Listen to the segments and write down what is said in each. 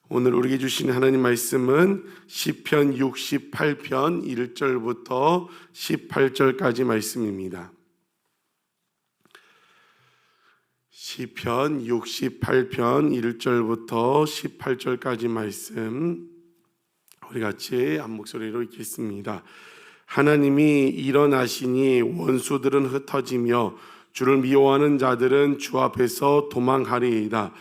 오늘 우리에게 주신 하나님 말씀은 시편 68편 1절부터 18절까지 말씀입니다. 시편 68편 1절부터 18절까지 말씀 우리 같이 한 목소리로 읽겠습니다. 하나님이 일어나시니 원수들은 흩어지며 주를 미워하는 자들은 주 앞에서 도망하리이다.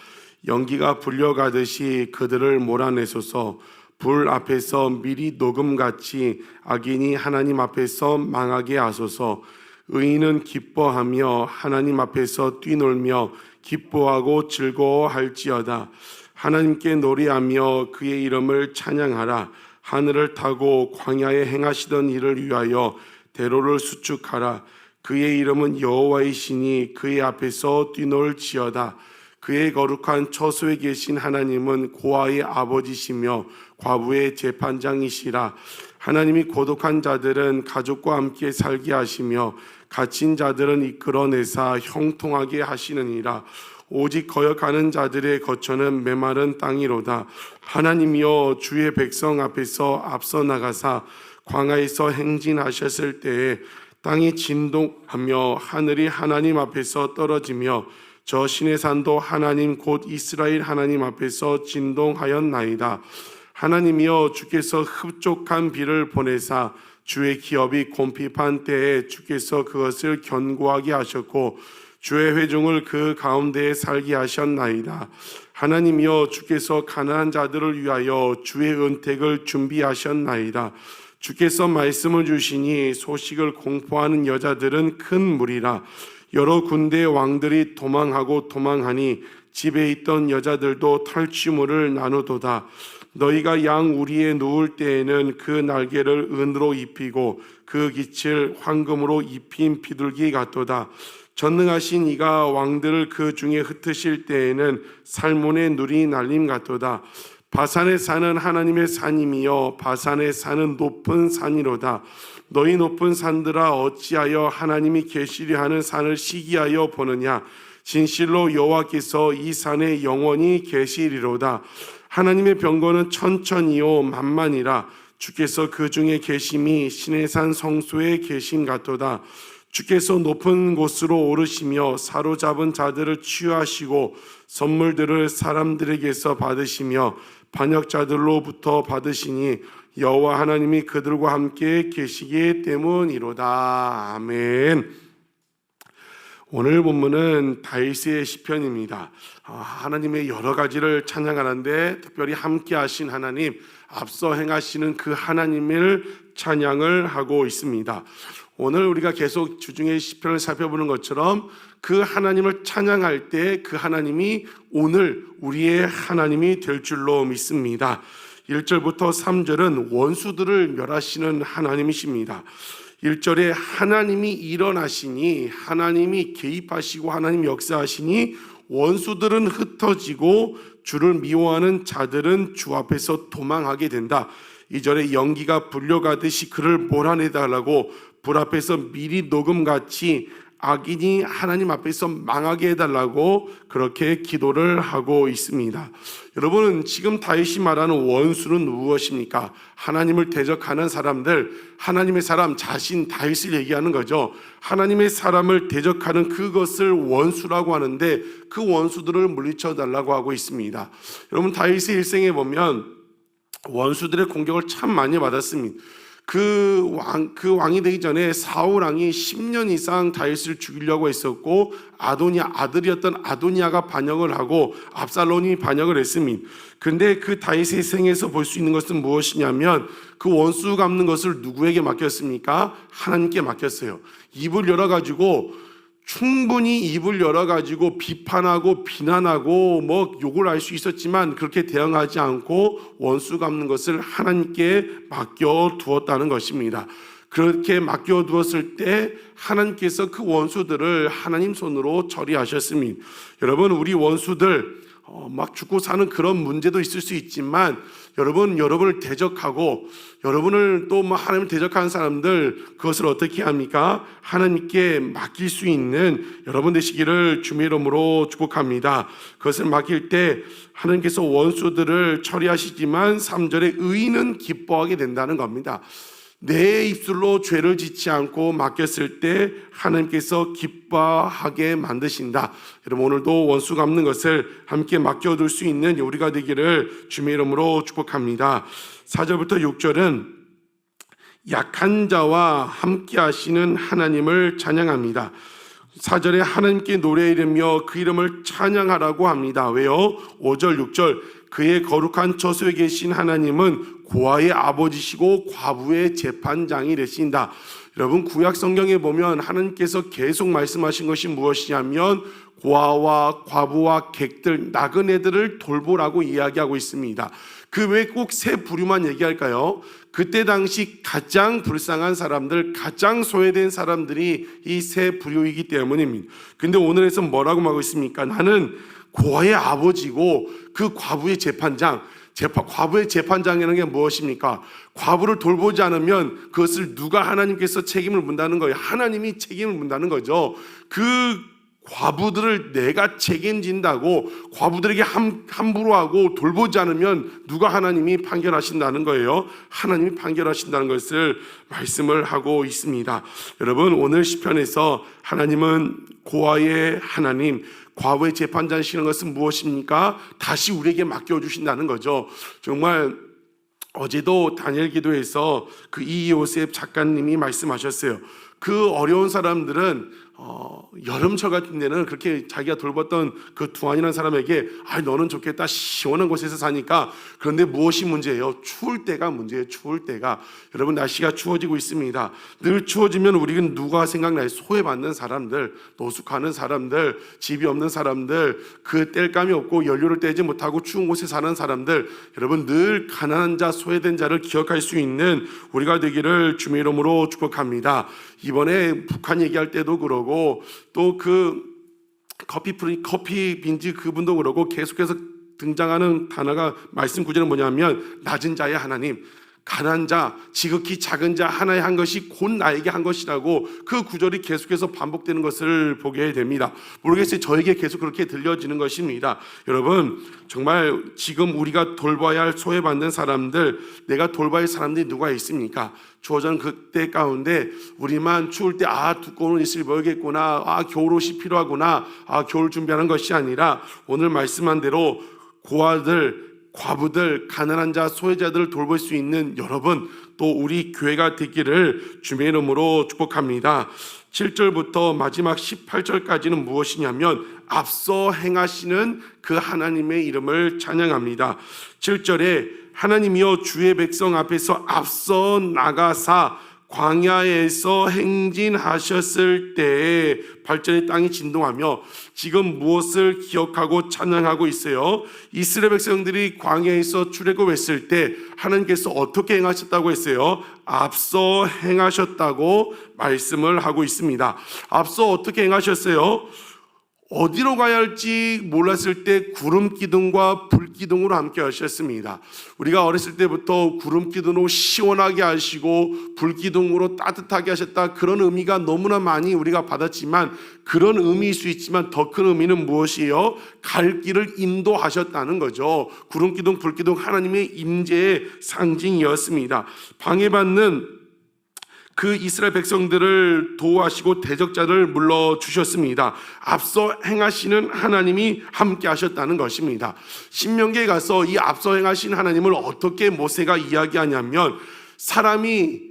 연기가 불려가듯이 그들을 몰아내소서. 불 앞에서 미리 녹음같이 악인이 하나님 앞에서 망하게 하소서. 의인은 기뻐하며 하나님 앞에서 뛰놀며 기뻐하고 즐거워할지어다. 하나님께 노래하며 그의 이름을 찬양하라. 하늘을 타고 광야에 행하시던 일을 위하여 대로를 수축하라. 그의 이름은 여호와이시니 그의 앞에서 뛰놀지어다. 그의 거룩한 처소에 계신 하나님은 고아의 아버지시며 과부의 재판장이시라. 하나님이 고독한 자들은 가족과 함께 살게 하시며 갇힌 자들은 이끌어내사 형통하게 하시느니라. 오직 거역하는 자들의 거처는 메마른 땅이로다. 하나님이여 주의 백성 앞에서 앞서 나가사 광야에서 행진하셨을 때에 땅이 진동하며 하늘이 하나님 앞에서 떨어지며 저 신의 산도 하나님 곧 이스라엘 하나님 앞에서 진동하였나이다. 하나님이여 주께서 흡족한 비를 보내사 주의 기업이 곰핍한 때에 주께서 그것을 견고하게 하셨고 주의 회중을 그 가운데에 살게 하셨나이다. 하나님이여 주께서 가난한 자들을 위하여 주의 은택을 준비하셨나이다. 주께서 말씀을 주시니 소식을 공포하는 여자들은 큰 무리라. 여러 군대의 왕들이 도망하니 집에 있던 여자들도 탈취물을 나누도다. 너희가 양 우리에 누울 때에는 그 날개를 은으로 입히고 그 깃을 황금으로 입힌 비둘기 같도다. 전능하신 이가 왕들을 그 중에 흩으실 때에는 살몬의 누리 날림 같도다. 바산에 사는 하나님의 산임이여 바산에 사는 높은 산이로다. 너희 높은 산들아 어찌하여 하나님이 계시려 하는 산을 시기하여 보느냐. 진실로 여호와께서 이 산에 영원히 계시리로다. 하나님의 병거는 천천히요 만만이라. 주께서 그 중에 계심이 신의 산 성소에 계심 같도다. 주께서 높은 곳으로 오르시며 사로잡은 자들을 치유하시고 선물들을 사람들에게서 받으시며 반역자들로부터 받으시니 여호와 하나님이 그들과 함께 계시기 때문이로다. 아멘. 오늘 본문은 다윗의 시편입니다. 하나님의 여러 가지를 찬양하는데 특별히 함께 하신 하나님, 앞서 행하시는 그 하나님을 찬양을 하고 있습니다. 오늘 우리가 계속 주중에 시편을 살펴보는 것처럼 그 하나님을 찬양할 때 그 하나님이 오늘 우리의 하나님이 될 줄로 믿습니다. 1절부터 3절은 원수들을 멸하시는 하나님이십니다. 1절에 하나님이 일어나시니 하나님이 개입하시고 하나님 역사하시니 원수들은 흩어지고 주를 미워하는 자들은 주 앞에서 도망하게 된다. 2절에 연기가 불려가듯이 그를 몰아내달라고 불 앞에서 미리 녹음같이 악인이 하나님 앞에서 망하게 해달라고 그렇게 기도를 하고 있습니다. 여러분은 지금 다윗이 말하는 원수는 무엇입니까? 하나님을 대적하는 사람들, 하나님의 사람 자신 다윗을 얘기하는 거죠. 하나님의 사람을 대적하는 그것을 원수라고 하는데 그 원수들을 물리쳐 달라고 하고 있습니다. 여러분 다윗의 일생에 보면 원수들의 공격을 참 많이 받았습니다. 그 왕이 되기 전에 사울 왕이 10년 이상 다윗을 죽이려고 했었고 아들이었던 아도니아가 반역을 하고 압살롬이 반역을 했습니다. 그런데 그 다윗의 생에서 볼 수 있는 것은 무엇이냐면 그 원수 갚는 것을 누구에게 맡겼습니까? 하나님께 맡겼어요. 충분히 입을 열어가지고 비판하고 비난하고 욕을 할 수 있었지만 그렇게 대응하지 않고 원수 갚는 것을 하나님께 맡겨두었다는 것입니다. 그렇게 맡겨두었을 때 하나님께서 그 원수들을 하나님 손으로 처리하셨습니다. 여러분 우리 원수들 막 죽고 사는 그런 문제도 있을 수 있지만 여러분을 대적하고 여러분을 또 뭐 하나님을 대적하는 사람들 그것을 어떻게 합니까? 하나님께 맡길 수 있는 여러분 되시기를 주님의 이름으로 축복합니다. 그것을 맡길 때 하나님께서 원수들을 처리하시지만 3절에 의인은 기뻐하게 된다는 겁니다. 내 입술로 죄를 짓지 않고 맡겼을 때 하나님께서 기뻐하게 만드신다. 여러분 오늘도 원수 갚는 것을 함께 맡겨둘 수 있는 우리가 되기를 주님의 이름으로 축복합니다. 4절부터 6절은 약한 자와 함께 하시는 하나님을 찬양합니다. 4절에 하나님께 노래 이르며 그 이름을 찬양하라고 합니다. 왜요? 5절 6절 그의 거룩한 처소에 계신 하나님은 고아의 아버지시고 과부의 재판장이 되신다. 여러분 구약 성경에 보면 하나님께서 계속 말씀하신 것이 무엇이냐면 고아와 과부와 객들 나그네들을 돌보라고 이야기하고 있습니다. 그 왜 꼭 세 부류만 얘기할까요? 그때 당시 가장 불쌍한 사람들, 가장 소외된 사람들이 이 세 부류이기 때문입니다. 근데 오늘에서 뭐라고 말하고 있습니까? 나는 고아의 아버지고 그 과부의 재판장, 과부의 재판장이라는 게 무엇입니까? 과부를 돌보지 않으면 그것을 누가 하나님께서 책임을 문다는 거예요. 하나님이 책임을 문다는 거죠. 그 과부들을 내가 책임진다고 과부들에게 함부로 하고 돌보지 않으면 누가 하나님이 판결하신다는 거예요. 하나님이 판결하신다는 것을 말씀을 하고 있습니다. 여러분 오늘 시편에서 하나님은 고아의 하나님, 과부의 재판장이시는 것은 무엇입니까? 다시 우리에게 맡겨주신다는 거죠. 정말 어제도 다니엘 기도에서 그 이요셉 작가님이 말씀하셨어요. 그 어려운 사람들은 여름철 같은 데는 그렇게 자기가 돌봤던 그 두한이라는 사람에게 너는 좋겠다 시원한 곳에서 사니까. 그런데 무엇이 문제예요? 추울 때가 문제예요. 추울 때가. 여러분 날씨가 추워지고 있습니다. 늘 추워지면 우리는 누가 생각나요? 소외받는 사람들, 노숙하는 사람들, 집이 없는 사람들, 그 뗄감이 없고 연료를 떼지 못하고 추운 곳에 사는 사람들. 여러분 늘 가난한 자, 소외된 자를 기억할 수 있는 우리가 되기를 주님의 이름으로 축복합니다. 이번에 북한 얘기할 때도 그러고 또 그 커피 빈지 그분도 그러고 계속해서 등장하는 단어가 말씀 구절은 뭐냐면 낮은 자의 하나님, 가난한 자, 지극히 작은 자 하나에 한 것이 곧 나에게 한 것이라고 그 구절이 계속해서 반복되는 것을 보게 됩니다. 모르겠어요. 저에게 계속 그렇게 들려지는 것입니다. 여러분 정말 지금 우리가 돌봐야 할 소외받는 사람들, 내가 돌봐야 할 사람들이 누가 있습니까? 주어진 그때 가운데 우리만 추울 때 두꺼운 옷을 입어야겠구나, 겨울옷이 필요하구나, 겨울 준비하는 것이 아니라 오늘 말씀한 대로 고아들, 과부들, 가난한 자, 소외자들을 돌볼 수 있는 여러분, 또 우리 교회가 되기를 주님의 이름으로 축복합니다. 7절부터 마지막 18절까지는 무엇이냐면 앞서 행하시는 그 하나님의 이름을 찬양합니다. 7절에 하나님이여 주의 백성 앞에서 앞서 나가사 광야에서 행진하셨을 때에 8절의 땅이 진동하며 지금 무엇을 기억하고 찬양하고 있어요? 이스라엘 백성들이 광야에서 출애굽했을 때 하나님께서 어떻게 행하셨다고 했어요? 앞서 행하셨다고 말씀을 하고 있습니다. 앞서 어떻게 행하셨어요? 어디로 가야 할지 몰랐을 때 구름 기둥과 불 기둥으로 함께 하셨습니다. 우리가 어렸을 때부터 구름 기둥으로 시원하게 하시고 불 기둥으로 따뜻하게 하셨다, 그런 의미가 너무나 많이 우리가 받았지만 그런 의미일 수 있지만 더 큰 의미는 무엇이에요? 갈 길을 인도하셨다는 거죠. 구름 기둥, 불 기둥 하나님의 임재의 상징이었습니다. 방해받는 그 이스라엘 백성들을 도우하시고 대적자를 물러주셨습니다. 앞서 행하시는 하나님이 함께 하셨다는 것입니다. 신명기에 가서 이 앞서 행하신 하나님을 어떻게 모세가 이야기하냐면 사람이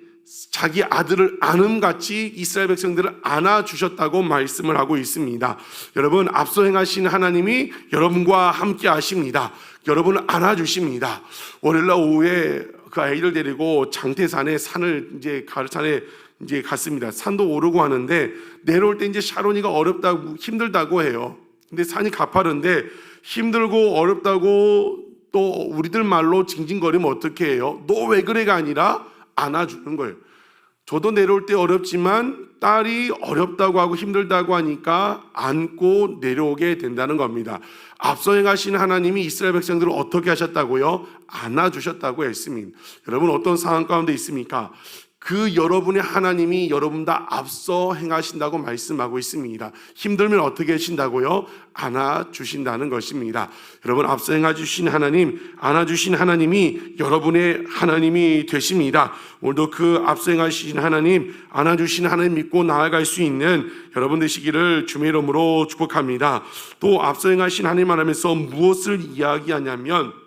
자기 아들을 안음같이 이스라엘 백성들을 안아주셨다고 말씀을 하고 있습니다. 여러분 앞서 행하신 하나님이 여러분과 함께 하십니다. 여러분을 안아주십니다. 월요일날 오후에 그 아이를 데리고 장태산에 가을산에 갔습니다. 산도 오르고 하는데 내려올 때 샤론이가 어렵다고 힘들다고 해요. 근데 산이 가파른데 힘들고 어렵다고 또 우리들 말로 징징거리면 어떻게 해요? 너 왜 그래가 아니라 안아주는 거예요. 저도 내려올 때 어렵지만 딸이 어렵다고 하고 힘들다고 하니까 안고 내려오게 된다는 겁니다. 앞서 행하신 하나님이 이스라엘 백성들을 어떻게 하셨다고요? 안아주셨다고 했습니다. 여러분 어떤 상황 가운데 있습니까? 그 여러분의 하나님이 여러분보다 앞서 행하신다고 말씀하고 있습니다. 힘들면 어떻게 하신다고요? 안아주신다는 것입니다. 여러분 앞서 행하주신 하나님, 안아주신 하나님이 여러분의 하나님이 되십니다. 오늘도 그 앞서 행하신 하나님, 안아주신 하나님 믿고 나아갈 수 있는 여러분 되시기를 주의 이름으로 축복합니다. 또 앞서 행하신 하나님 하면서 무엇을 이야기하냐면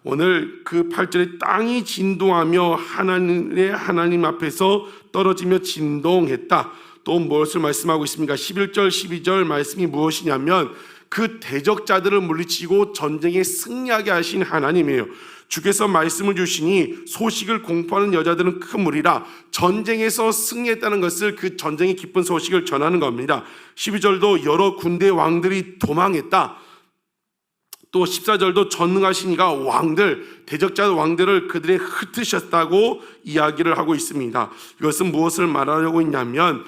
오늘 그 8절에 땅이 진동하며 하나님 앞에서 떨어지며 진동했다. 또 무엇을 말씀하고 있습니까? 11절 12절 말씀이 무엇이냐면 그 대적자들을 물리치고 전쟁에 승리하게 하신 하나님이에요. 주께서 말씀을 주시니 소식을 공포하는 여자들은 큰 무리라. 전쟁에서 승리했다는 것을 그 전쟁의 기쁜 소식을 전하는 겁니다. 12절도 여러 군대 왕들이 도망했다. 또 14절도 전능하시니가 왕들, 대적자 왕들을 그들에 흩으셨다고 이야기를 하고 있습니다. 이것은 무엇을 말하려고 있냐면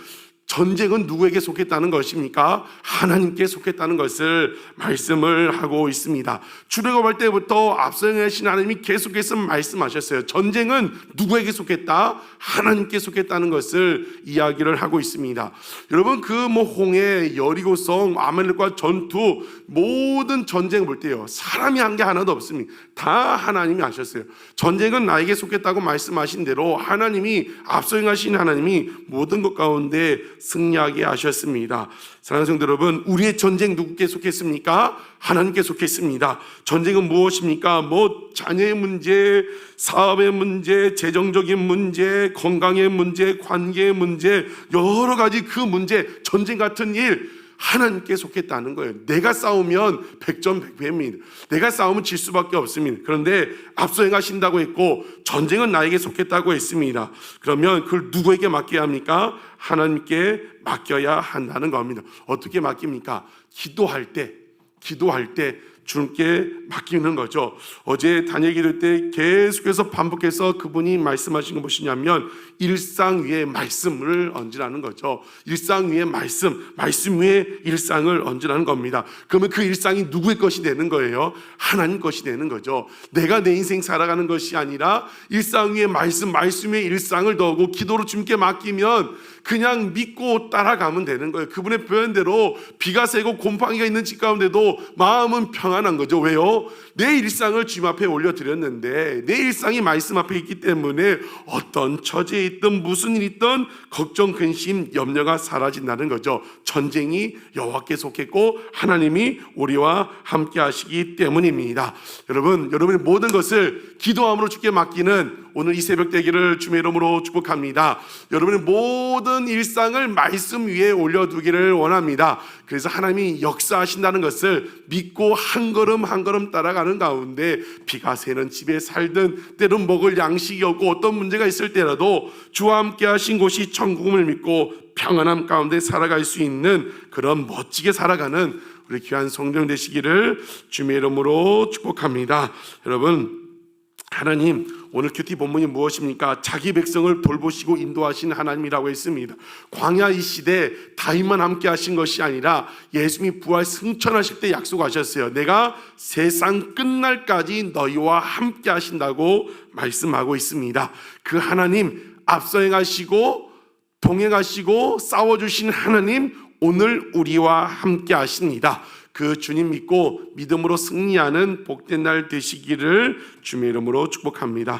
전쟁은 누구에게 속했다는 것입니까? 하나님께 속했다는 것을 말씀을 하고 있습니다. 출애굽할 때부터 앞서 행하신 하나님이 계속해서 말씀하셨어요. 전쟁은 누구에게 속했다? 하나님께 속했다는 것을 이야기를 하고 있습니다. 여러분 그 홍해, 여리고성, 아말렉과 전투 모든 전쟁을 볼 때요 사람이 한 게 하나도 없습니다. 다 하나님이 하셨어요. 전쟁은 나에게 속했다고 말씀하신 대로 하나님이 앞서 행하신 하나님이 모든 것 가운데 승리하게 하셨습니다. 사랑하는 성도 여러분, 우리의 전쟁 누구께 속했습니까? 하나님께 속했습니다. 전쟁은 무엇입니까? 자녀의 문제, 사업의 문제, 재정적인 문제, 건강의 문제, 관계의 문제, 여러 가지 그 문제, 전쟁 같은 일 하나님께 속했다는 거예요. 내가 싸우면 100점 100패입니다. 내가 싸우면 질 수밖에 없습니다. 그런데 앞서 행하신다고 했고 전쟁은 나에게 속했다고 했습니다. 그러면 그걸 누구에게 맡겨야 합니까? 하나님께 맡겨야 한다는 겁니다. 어떻게 맡깁니까? 기도할 때 주님께 맡기는 거죠. 어제 다니엘 기도 때 계속해서 반복해서 그분이 말씀하신 건 무엇이냐면 일상 위에 말씀을 얹으라는 거죠. 일상 위에 말씀 위에 일상을 얹으라는 겁니다. 그러면 그 일상이 누구의 것이 되는 거예요? 하나님 것이 되는 거죠. 내가 내 인생 살아가는 것이 아니라 일상 위에 말씀 위에 일상을 더하고 기도로 주님께 맡기면 그냥 믿고 따라가면 되는 거예요. 그분의 표현대로 비가 새고 곰팡이가 있는 집 가운데도 마음은 평안한 거죠. 왜요? 내 일상을 주님 앞에 올려드렸는데 내 일상이 말씀 앞에 있기 때문에 어떤 처지에 있든 무슨 일이 있든 걱정, 근심, 염려가 사라진다는 거죠. 전쟁이 여호와께 속했고 하나님이 우리와 함께 하시기 때문입니다. 여러분의 모든 것을 기도함으로 주께 맡기는 오늘 이 새벽 되기를 주의 이름으로 축복합니다. 여러분의 모든 일상을 말씀 위에 올려두기를 원합니다. 그래서 하나님이 역사하신다는 것을 믿고 한 걸음 한 걸음 따라가는 가운데 비가 새는 집에 살든 때론 먹을 양식이 없고 어떤 문제가 있을 때라도 주와 함께 하신 곳이 천국임을 믿고 평안함 가운데 살아갈 수 있는 그런 멋지게 살아가는 우리 귀한 성령 되시기를 주의 이름으로 축복합니다. 여러분, 하나님 오늘 큐티 본문이 무엇입니까? 자기 백성을 돌보시고 인도하신 하나님이라고 했습니다. 광야 이 시대 다윗만 함께 하신 것이 아니라 예수님이 부활 승천하실 때 약속하셨어요. 내가 세상 끝날까지 너희와 함께 하신다고 말씀하고 있습니다. 그 하나님 앞서 행하시고 동행하시고 싸워주신 하나님 오늘 우리와 함께 하십니다. 그 주님 믿고 믿음으로 승리하는 복된 날 되시기를 주의 이름으로 축복합니다.